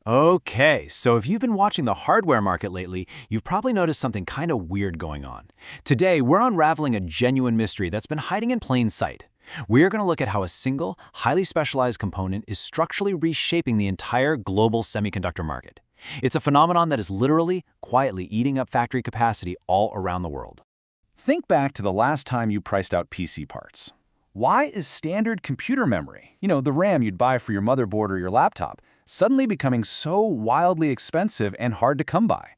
Okay, so if you've been watching the hardware market lately, you've probably noticed something kind of weird going on. Today, we're unraveling a genuine mystery that's been hiding in plain sight. We're going to look at how a single, highly specialized component is structurally reshaping the entire global semiconductor market. It's a phenomenon that is literally, quietly eating up factory capacity all around the world. Think back to the last time you priced out PC parts. Why is standard computer memory, the RAM you'd buy for your motherboard or your laptop, suddenly becoming so wildly expensive and hard to come by?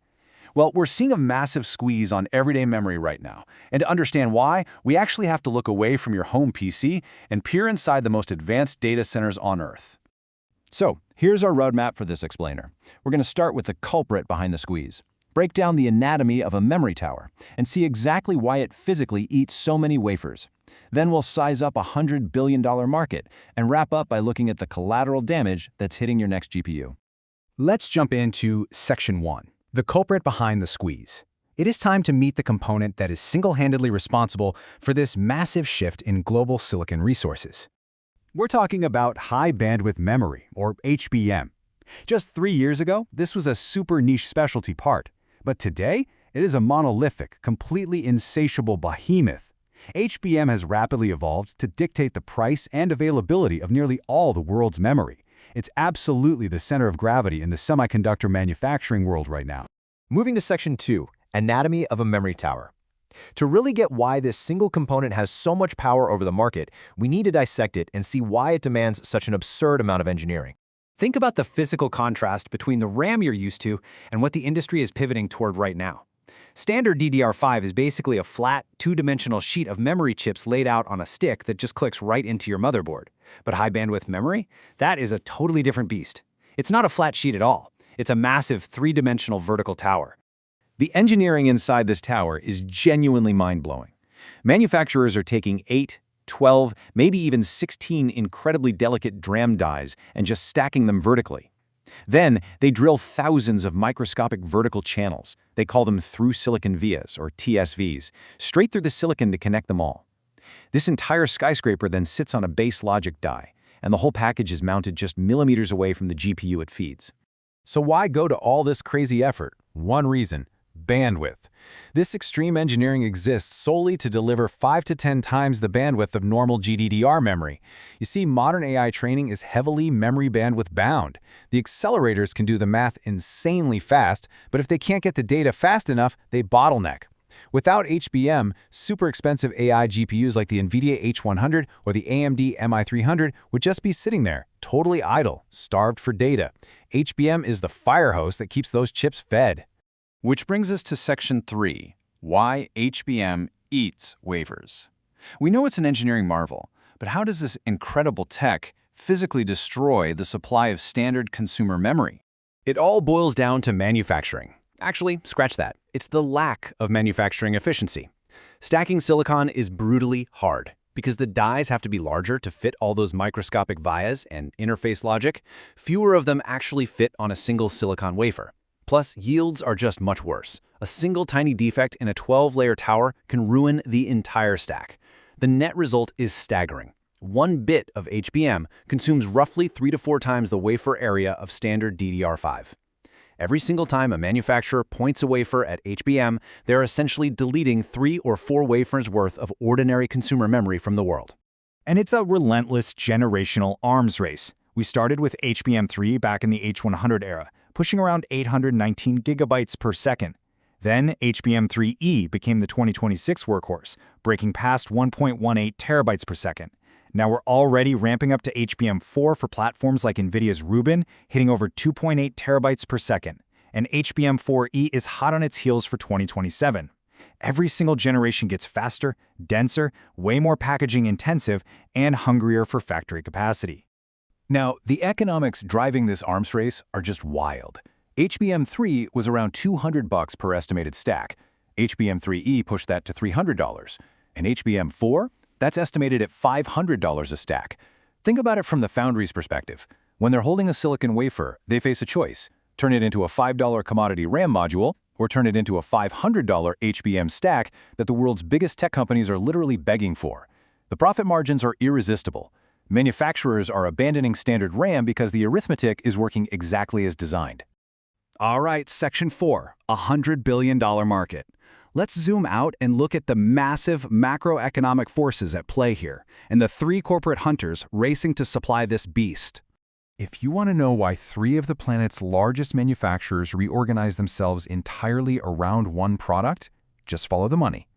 Well, we're seeing a massive squeeze on everyday memory right now. And to understand why, we actually have to look away from your home PC and peer inside the most advanced data centers on Earth. So, here's our roadmap for this explainer. We're going to start with the culprit behind the squeeze. Break down the anatomy of a memory tower and see exactly why it physically eats so many wafers. Then we'll size up a $100 billion market and wrap up by looking at the collateral damage that's hitting your next GPU. Let's jump into Section 1, the culprit behind the squeeze. It is time to meet the component that is single-handedly responsible for this massive shift in global silicon resources. We're talking about high bandwidth memory, or HBM. Just 3 years ago, this was a super niche specialty part. But today, it is a monolithic, completely insatiable behemoth. HBM has rapidly evolved to dictate the price and availability of nearly all the world's memory. It's absolutely the center of gravity in the semiconductor manufacturing world right now. Moving to Section 2, Anatomy of a Memory Tower. To really get why this single component has so much power over the market, we need to dissect it and see why it demands such an absurd amount of engineering. Think about the physical contrast between the RAM you're used to and what the industry is pivoting toward right now. Standard DDR5 is basically a flat, two-dimensional sheet of memory chips laid out on a stick that just clicks right into your motherboard. But high-bandwidth memory? That is a totally different beast. It's not a flat sheet at all. It's a massive, three-dimensional vertical tower. The engineering inside this tower is genuinely mind-blowing. Manufacturers are taking 8, 12, maybe even 16 incredibly delicate DRAM dies and just stacking them vertically. Then, they drill thousands of microscopic vertical channels, they call them through-silicon vias, or TSVs, straight through the silicon to connect them all. This entire skyscraper then sits on a base logic die, and the whole package is mounted just millimeters away from the GPU it feeds. So why go to all this crazy effort? One reason: bandwidth. This extreme engineering exists solely to deliver 5 to 10 times the bandwidth of normal GDDR memory. You see, modern AI training is heavily memory bandwidth bound. The accelerators can do the math insanely fast, but if they can't get the data fast enough, they bottleneck. Without HBM, super expensive AI GPUs like the NVIDIA H100 or the AMD MI300 would just be sitting there, totally idle, starved for data. HBM is the fire hose that keeps those chips fed. Which brings us to Section 3, why HBM eats wafers. We know it's an engineering marvel, but how does this incredible tech physically destroy the supply of standard consumer memory? It all boils down to manufacturing. Actually, scratch that. It's the lack of manufacturing efficiency. Stacking silicon is brutally hard because the dies have to be larger to fit all those microscopic vias and interface logic. Fewer of them actually fit on a single silicon wafer. Plus, yields are just much worse. A single tiny defect in a 12-layer tower can ruin the entire stack. The net result is staggering. 1 bit of HBM consumes roughly 3 to 4 times the wafer area of standard DDR5. Every single time a manufacturer points a wafer at HBM, they're essentially deleting 3 or 4 wafers worth of ordinary consumer memory from the world. And it's a relentless generational arms race. We started with HBM3 back in the H100 era, pushing around 819 gigabytes per second. Then HBM3E became the 2026 workhorse, breaking past 1.18 terabytes per second. Now we're already ramping up to HBM4 for platforms like NVIDIA's Rubin, hitting over 2.8 terabytes per second. And HBM4E is hot on its heels for 2027. Every single generation gets faster, denser, way more packaging intensive, and hungrier for factory capacity. Now, the economics driving this arms race are just wild. HBM3 was around $200 per estimated stack. HBM3E pushed that to $300. And HBM4? That's estimated at $500 a stack. Think about it from the foundry's perspective. When they're holding a silicon wafer, they face a choice: turn it into a $5 commodity RAM module, or turn it into a $500 HBM stack that the world's biggest tech companies are literally begging for. The profit margins are irresistible. Manufacturers are abandoning standard RAM because the arithmetic is working exactly as designed. All right, Section 4, $100 billion market. Let's zoom out and look at the massive macroeconomic forces at play here, and the three corporate hunters racing to supply this beast. If you want to know why 3 of the planet's largest manufacturers reorganize themselves entirely around one product, just follow the money.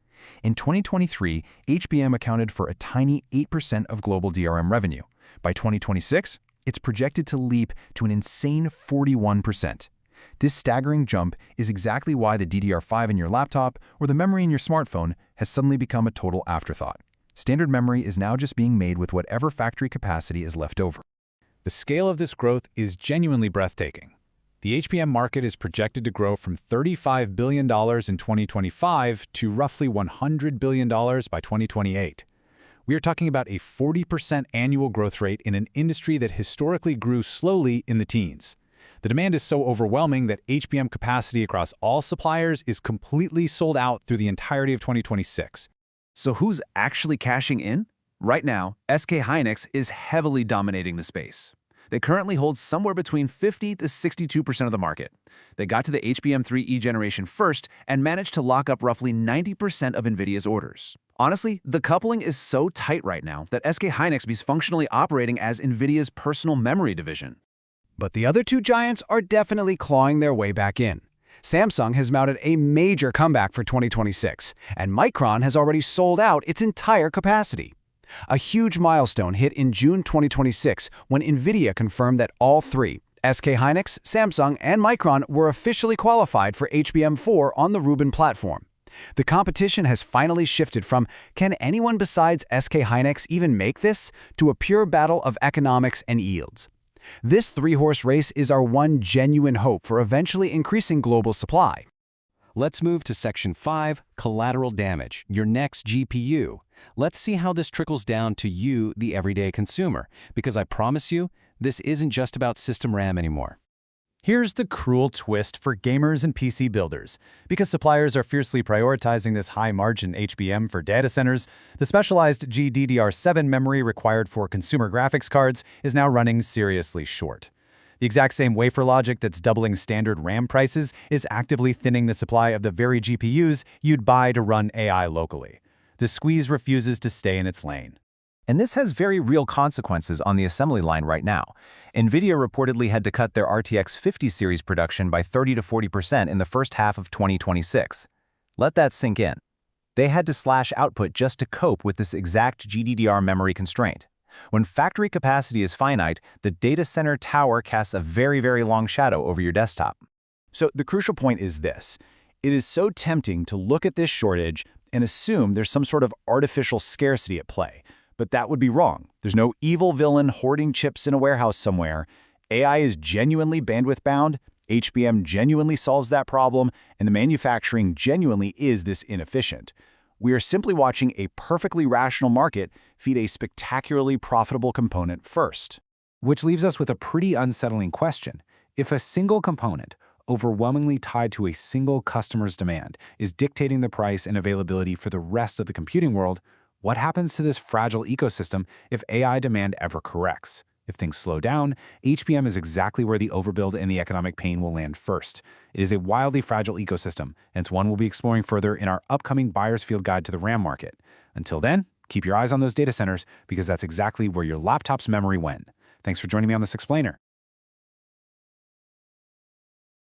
In 2023, HBM accounted for a tiny 8% of global DRAM revenue. By 2026, it's projected to leap to an insane 41%. This staggering jump is exactly why the DDR5 in your laptop or the memory in your smartphone has suddenly become a total afterthought. Standard memory is now just being made with whatever factory capacity is left over. The scale of this growth is genuinely breathtaking. The HBM market is projected to grow from $35 billion in 2025 to roughly $100 billion by 2028. We are talking about a 40% annual growth rate in an industry that historically grew slowly in the teens. The demand is so overwhelming that HBM capacity across all suppliers is completely sold out through the entirety of 2026. So who's actually cashing in? Right now, SK Hynix is heavily dominating the space. They currently hold somewhere between 50 to 62% of the market. They got to the HBM3E generation first and managed to lock up roughly 90% of NVIDIA's orders. Honestly, the coupling is so tight right now that SK Hynix is functionally operating as NVIDIA's personal memory division. But the other two giants are definitely clawing their way back in. Samsung has mounted a major comeback for 2026, and Micron has already sold out its entire capacity. A huge milestone hit in June 2026 when NVIDIA confirmed that all three, SK Hynix, Samsung, and Micron, were officially qualified for HBM4 on the Rubin platform. The competition has finally shifted from, can anyone besides SK Hynix even make this, to a pure battle of economics and yields. This three-horse race is our one genuine hope for eventually increasing global supply. Let's move to Section 5, Collateral Damage, your next GPU. Let's see how this trickles down to you, the everyday consumer, because I promise you, this isn't just about system RAM anymore. Here's the cruel twist for gamers and PC builders. Because suppliers are fiercely prioritizing this high-margin HBM for data centers, the specialized GDDR7 memory required for consumer graphics cards is now running seriously short. The exact same wafer logic that's doubling standard RAM prices is actively thinning the supply of the very GPUs you'd buy to run AI locally. The squeeze refuses to stay in its lane. And this has very real consequences on the assembly line right now. NVIDIA reportedly had to cut their RTX 50 series production by 30 to 40% in the first half of 2026. Let that sink in. They had to slash output just to cope with this exact GDDR memory constraint. When factory capacity is finite, the data center tower casts a very, very long shadow over your desktop. So the crucial point is this. It is so tempting to look at this shortage and assume there's some sort of artificial scarcity at play. But that would be wrong. There's no evil villain hoarding chips in a warehouse somewhere. AI is genuinely bandwidth-bound, HBM genuinely solves that problem, and the manufacturing genuinely is this inefficient. We are simply watching a perfectly rational market feed a spectacularly profitable component first. Which leaves us with a pretty unsettling question. If a single component, overwhelmingly tied to a single customer's demand, is dictating the price and availability for the rest of the computing world, what happens to this fragile ecosystem if AI demand ever corrects? If things slow down, HBM is exactly where the overbuild and the economic pain will land first. It is a wildly fragile ecosystem, and it's one we'll be exploring further in our upcoming Buyer's Field Guide to the RAM market. Until then, keep your eyes on those data centers because that's exactly where your laptop's memory went. Thanks for joining me on this explainer.